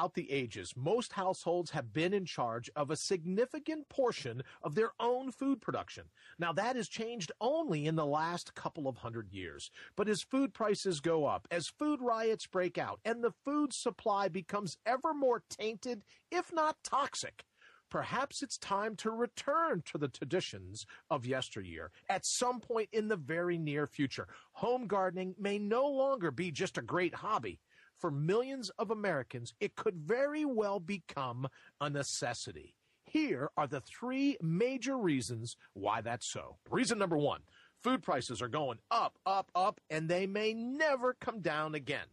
throughout the ages, most households have been in charge of a significant portion of their own food production. Now, that has changed only in the last couple of hundred years. But as food prices go up, as food riots break out, and the food supply becomes ever more tainted, if not toxic, perhaps it's time to return to the traditions of yesteryear at some point in the very near future. Home gardening may no longer be just a great hobby. For millions of Americans, it could very well become a necessity. Here are the three major reasons why that's so. Reason number one, food prices are going up, up, up, and they may never come down again.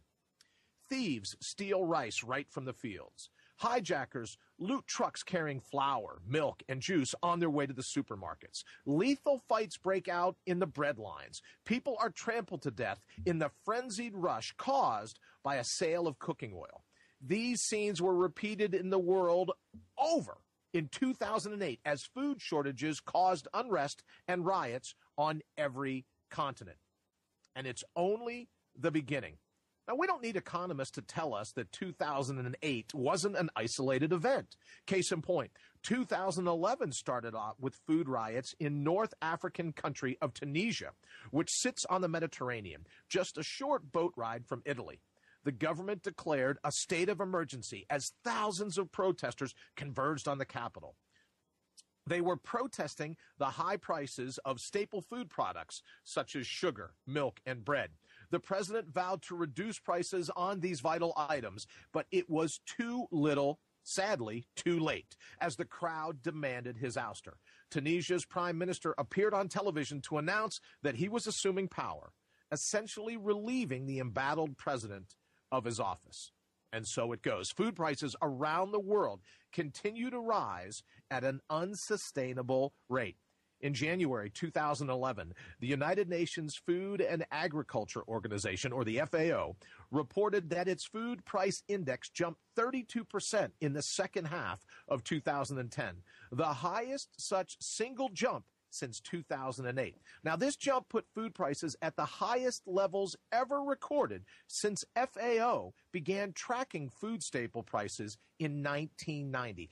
Thieves steal rice right from the fields. Hijackers loot trucks carrying flour, milk, and juice on their way to the supermarkets. Lethal fights break out in the bread lines. People are trampled to death in the frenzied rush caused by a sale of cooking oil. These scenes were repeated in the world over in 2008 as food shortages caused unrest and riots on every continent. And it's only the beginning. Now, we don't need economists to tell us that 2008 wasn't an isolated event. Case in point, 2011 started off with food riots in North African country of Tunisia, which sits on the Mediterranean, just a short boat ride from Italy. The government declared a state of emergency as thousands of protesters converged on the capital. They were protesting the high prices of staple food products such as sugar, milk, and bread. The president vowed to reduce prices on these vital items, but it was too little, sadly, too late, as the crowd demanded his ouster. Tunisia's prime minister appeared on television to announce that he was assuming power, essentially relieving the embattled president of his office. And so it goes. Food prices around the world continue to rise at an unsustainable rate. In January 2011, the United Nations Food and Agriculture Organization, or the FAO, reported that its food price index jumped 32% in the second half of 2010, the highest such single jump since 2008. Now, this jump put food prices at the highest levels ever recorded since FAO began tracking food staple prices in 1990.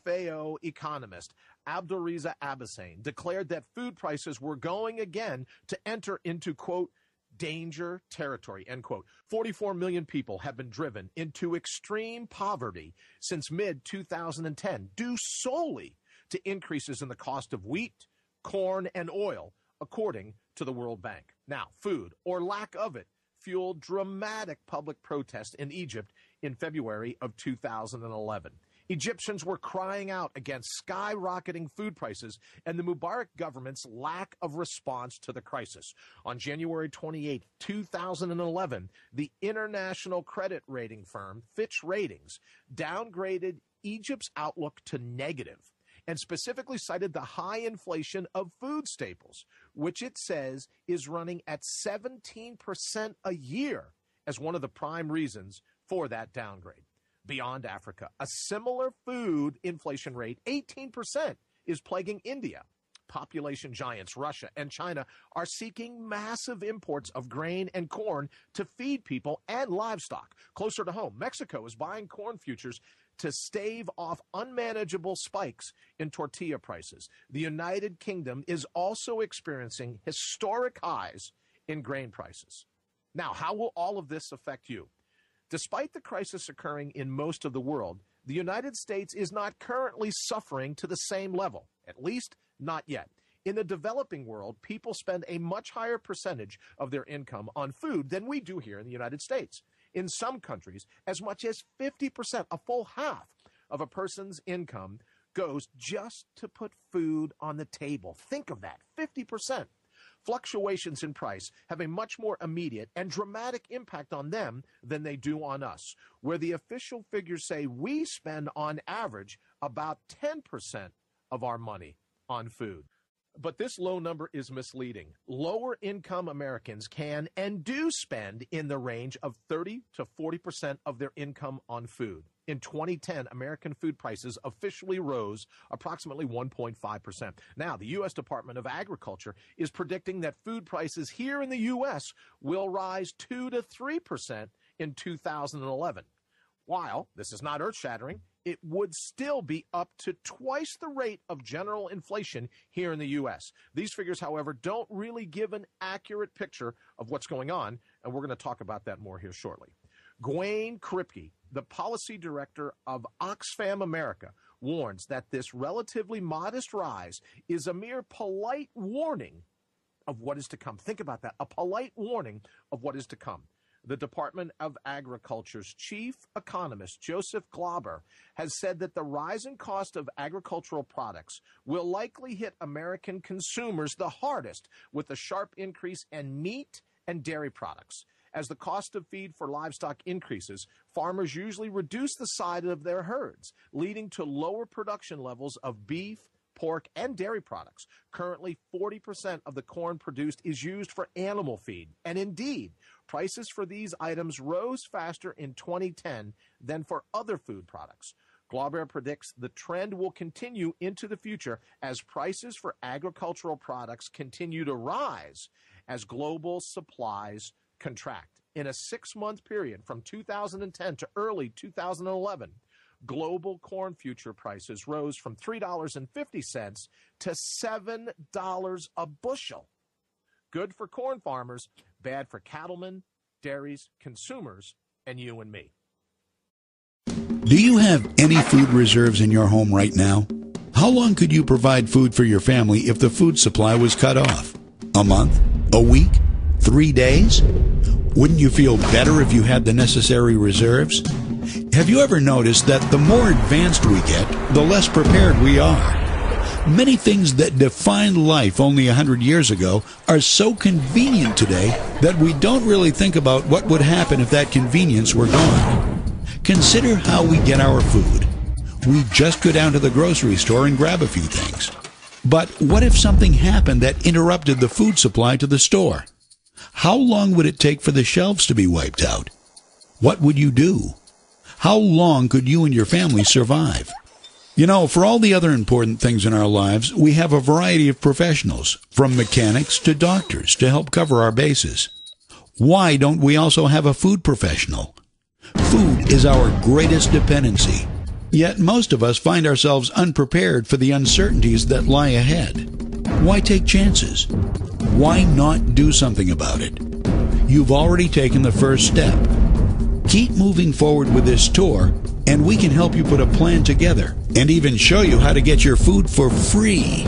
FAO economist Abdulreza Abassane declared that food prices were going again to enter into, quote, danger territory, end quote. 44 million people have been driven into extreme poverty since mid-2010, due solely to increases in the cost of wheat, corn, and oil, according to the World Bank. Now, food, or lack of it, fueled dramatic public protest in Egypt in February of 2011. Egyptians were crying out against skyrocketing food prices and the Mubarak government's lack of response to the crisis. On January 28, 2011, the international credit rating firm Fitch Ratings downgraded Egypt's outlook to negative and specifically cited the high inflation of food staples, which it says is running at 17% a year as one of the prime reasons for that downgrade. Beyond Africa, a similar food inflation rate, 18%, is plaguing India. Population giants Russia and China are seeking massive imports of grain and corn to feed people and livestock. Closer to home, Mexico is buying corn futures to stave off unmanageable spikes in tortilla prices. The United Kingdom is also experiencing historic highs in grain prices. Now, how will all of this affect you? Despite the crisis occurring in most of the world, the United States is not currently suffering to the same level, at least not yet. In the developing world, people spend a much higher percentage of their income on food than we do here in the United States. In some countries, as much as 50%, a full half of a person's income goes just to put food on the table. Think of that, 50%. Fluctuations in price have a much more immediate and dramatic impact on them than they do on us, where the official figures say we spend on average about 10% of our money on food. But this low number is misleading. Lower income Americans can and do spend in the range of 30 to 40% of their income on food. In 2010, American food prices officially rose approximately 1.5%. Now, the U.S. Department of Agriculture is predicting that food prices here in the U.S. will rise 2 to 3% in 2011. While this is not earth-shattering, it would still be up to twice the rate of general inflation here in the U.S. These figures, however, don't really give an accurate picture of what's going on, and we're going to talk about that more here shortly. Gwen Kripke, the policy director of Oxfam America, warns that this relatively modest rise is a mere polite warning of what is to come. Think about that, a polite warning of what is to come. The Department of Agriculture's chief economist, Joseph Glauber, has said that the rising cost of agricultural products will likely hit American consumers the hardest, with a sharp increase in meat and dairy products. As the cost of feed for livestock increases, farmers usually reduce the size of their herds, leading to lower production levels of beef, pork, and dairy products. Currently, 40% of the corn produced is used for animal feed. And indeed, prices for these items rose faster in 2010 than for other food products. Glauber predicts the trend will continue into the future as prices for agricultural products continue to rise as global supplies contract. In a 6-month period from 2010 to early 2011, global corn future prices rose from $3.50 to $7 a bushel. Good for corn farmers, bad for cattlemen, dairies, consumers, and you and me. Do you have any food reserves in your home right now? How long could you provide food for your family if the food supply was cut off? A month? A week? 3 days? Wouldn't you feel better if you had the necessary reserves? Have you ever noticed that the more advanced we get, the less prepared we are? Many things that defined life only 100 years ago are so convenient today that we don't really think about what would happen if that convenience were gone. Consider how we get our food. We just go down to the grocery store and grab a few things. But what if something happened that interrupted the food supply to the store? How long would it take for the shelves to be wiped out? What would you do? How long could you and your family survive? You know, for all the other important things in our lives, we have a variety of professionals, from mechanics to doctors, to help cover our bases. Why don't we also have a food professional? Food is our greatest dependency. Yet most of us find ourselves unprepared for the uncertainties that lie ahead. Why take chances? Why not do something about it? You've already taken the first step. Keep moving forward with this tour, and we can help you put a plan together and even show you how to get your food for free.